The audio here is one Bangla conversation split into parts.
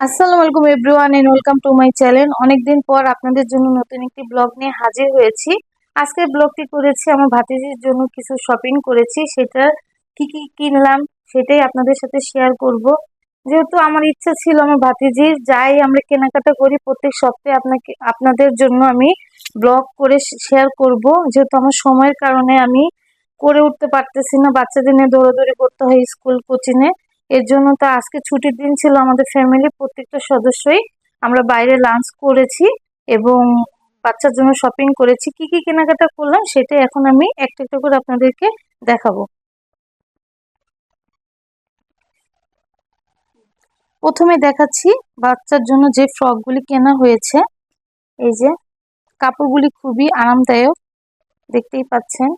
আসসালামু আলাইকুম everyone and welcome to my channel. অনেকদিন পর আপনাদের জন্য নতুন একটি ব্লগ নিয়ে হাজির হয়েছি। আজকের ব্লগটি করেছি আমার ভাতিজির জন্য, কিছু শপিং করেছি, সেটা কি কি কিনলাম সেটাই আপনাদের সাথে শেয়ার করব। যেহেতু আমার ইচ্ছা ছিল আমার ভাতিজির যাই আমরা কেনাকাটা করি প্রত্যেক সপ্তাহে আপনাদের জন্য আমি ব্লগ করে শেয়ার করব। যেহেতু আমার সময়ের কারণে আমি করে উঠতে পারতেছি না, বাচ্চাদের নিয়ে দৌড়াদৌড়ি করতে হয় স্কুল কোচিংয়ে। এর জন্য তো আজকে ছুটির দিন ছিল, আমাদের ফ্যামিলির প্রত্যেকটা সদস্যই আমরা বাইরে লাঞ্চ করেছি এবং বাচ্চার জন্য শপিং করেছি। কি কি কেনাকাটা করলাম সেটাই এখন আমি একটা একটা করে আপনাদেরকে দেখাবো। প্রথমে দেখাচ্ছি বাচ্চার জন্য যে ফ্রকগুলি কেনা হয়েছে। এই যে কাপড়গুলি খুবই আরামদায়ক, দেখতেই পাচ্ছেন।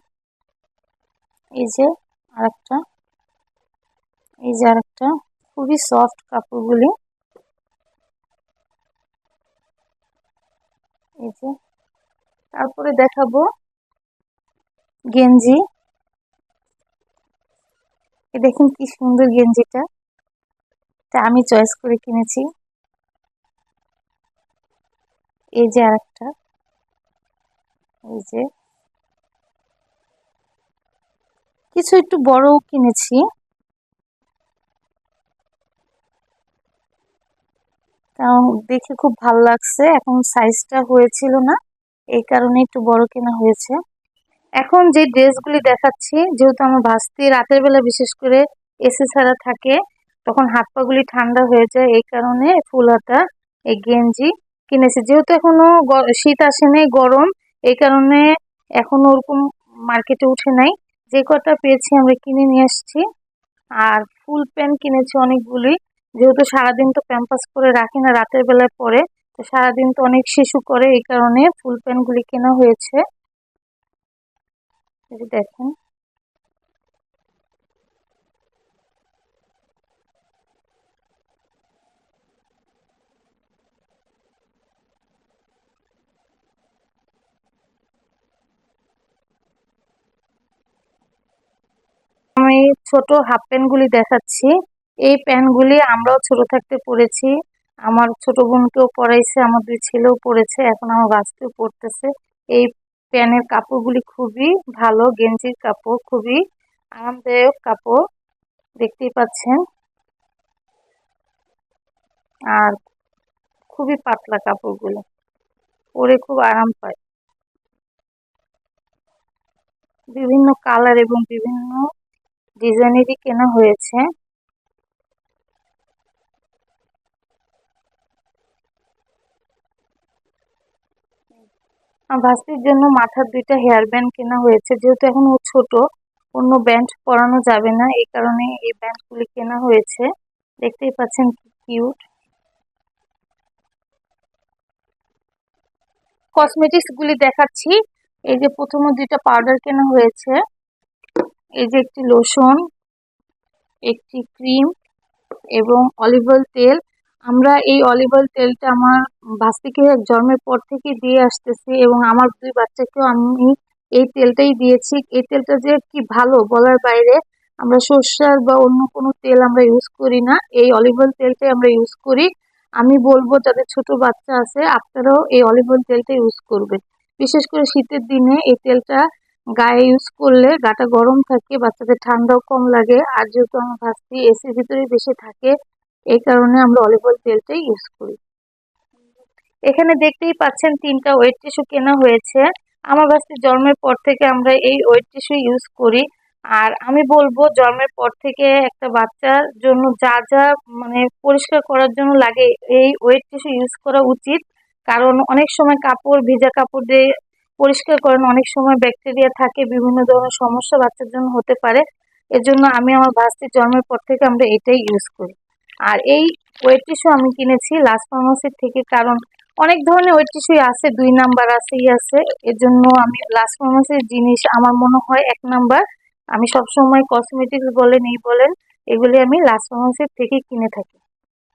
এই যে আরেকটা, এই যে আরেকটা, খুবই সফট কাপড়গুলি। এই যে তারপরে দেখাবো গেঞ্জি। দেখুন কি সুন্দর গেঞ্জিটা, তা আমি চয়েস করে কিনেছি। এই যে আরেকটা, এই যে কিছু একটু বড়ও কিনেছি, কারণ দেখে খুব ভালো লাগছে। এখন সাইজটা হয়েছিল না, এই কারণে একটু বড় কেনা হয়েছে। এখন যে ড্রেসগুলি দেখাচ্ছি, যেহেতু আমার ভাস্তি রাতের বেলা বিশেষ করে এসি ছাড়া থাকে, তখন হাত পা গুলি ঠান্ডা হয়ে যায়, এই কারণে ফুল হাতা এই গেঞ্জি কিনেছি। যেহেতু এখনো শীত আসেনি, গরম, এই কারণে এখনো ওরকম মার্কেটে উঠে নাই। যে কটা পেয়েছি আমরা কিনে নিয়ে আসছি। আর ফুল প্যান্ট কিনেছি অনেকগুলি, যেহেতু সারাদিন তো প্যাম্পাস করে রাখি না, রাতের বেলায় পরে, তো সারাদিন তো অনেক শিশু করে, এই কারণে ফুল প্যান্ট গুলি কেনা হয়েছে। এই যে দেখেন, আমি ছোট হাফ প্যান্ট গুলি দেখাচ্ছি। এই প্যান্ট গুলি আমরাও ছোট থাকতে পরেছি, আমার ছোট বোনকেও পরাইছে, আমার দুই ছেলেও পরেছে, এখন আমার বাচ্চাও পরতেছে। এই প্যান্টের কাপড়গুলি খুবই ভালো, গেঞ্জির কাপড় খুবই আরামদায়ক কাপড়, দেখতেই পাচ্ছেন। আর খুবই পাতলা কাপড়গুলো, পরে খুব আরাম পায়। বিভিন্ন কালার এবং বিভিন্ন ডিজাইনেরই কেনা হয়েছে। আমার ভাস্তির জন্য মাথার দুইটা হেয়ার ব্যান্ড কেনা হয়েছে, যেহেতু এখন ও ছোট, অন্য ব্যান্ড পরানো যাবে না, এই কারণে এই ব্যান্ডগুলি কেনা হয়েছে। দেখতেই পাচ্ছেন কি কিউট। কসমেটিক্স গুলি দেখাচ্ছি। এই যে প্রথমে দুইটা পাউডার কেনা হয়েছে, এই যে একটি লোশন, একটি ক্রিম এবং অলিভ অয়েল তেল। আমরা এই অলিভ অয়েল তেলটা আমার ভাস্তিকে জন্মের পর থেকে দিয়ে আসতেছি এবং আমার দুই বাচ্চাকেও আমি এই তেলটাই দিয়েছি। এই তেলটা যে কি ভালো বলার বাইরে। আমরা সর্ষের বা অন্য কোনো তেল আমরা ইউজ করি না, এই অলিভ অয়েল তেলটাই আমরা ইউজ করি। আমি বলবো যাদের ছোট বাচ্চা আছে আপনারাও এই অলিভ অয়েল তেলটা ইউজ করবেন। বিশেষ করে শীতের দিনে এই তেলটা গায়ে ইউজ করলে গাটা গরম থাকে, বাচ্চাদের ঠান্ডাও কম লাগে। আর যেহেতু আমার ভাস্তি এসির ভিতরে বেশি থাকে, এই কারণে আমরা অলিভ অয়েল তেলটাই ইউজ করি। এখানে দেখতেই পাচ্ছেন তিনটা ওয়েট টিস্যু কেনা হয়েছে। আমার ভাস্তির জন্মের পর থেকে আমরা এই ওয়েট টিস্যু ইউজ করি। আর আমি বলবো জন্মের পর থেকে একটা বাচ্চার জন্য যা যা মানে পরিষ্কার করার জন্য লাগে, এই ওয়েট টিস্যু ইউজ করা উচিত। কারণ অনেক সময় কাপড়, ভেজা কাপড় দিয়ে পরিষ্কার করেন, অনেক সময় ব্যাকটেরিয়া থাকে, বিভিন্ন ধরনের সমস্যা বাচ্চার জন্য হতে পারে। এর জন্য আমি আমার ভাস্তির জন্মের পর থেকে আমরা এটাই ইউজ করি। আর এই ওয়েট টিস্যু আমি কিনেছি লাস্ট ফার্মাসির থেকে, কারণ অনেক ধরনের ওয়েট টিস্যু আছে, 2 নাম্বার আছে, আছে। এর জন্য আমি লাস্ট ফার্মাসির জিনিস আমার মনে হয় 1 নাম্বার। আমি সবসময় কসমেটিক্স বলেন এই বলেন, এগুলি আমি লাস্ট ফার্মাসির থেকে কিনে থাকি।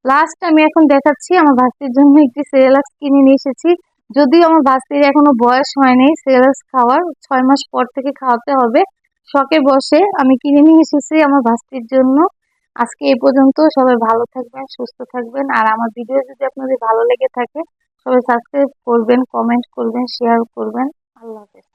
লাস্ট আমি এখন দেখাচ্ছি আমার ভাস্তির জন্য একটি সেরেলাক্স কিনে নিয়ে এসেছি। যদিও আমার ভাস্তির এখনো বয়স হয়নি সেরেলাক্স খাওয়ার, 6 মাস পর থেকে খাওয়াতে হবে, শখে বসে আমি কিনে নিয়ে এসেছি আমার ভাস্তির জন্য। আজকে এই পর্যন্ত। সবাই ভালো থাকবেন, সুস্থ থাকবেন। আর আমার ভিডিও যদি আপনাদের ভালো লেগে থাকে সবাই সাবস্ক্রাইব করবেন, কমেন্ট করবেন, শেয়ার করবেন। আল্লাহ হাফেজ।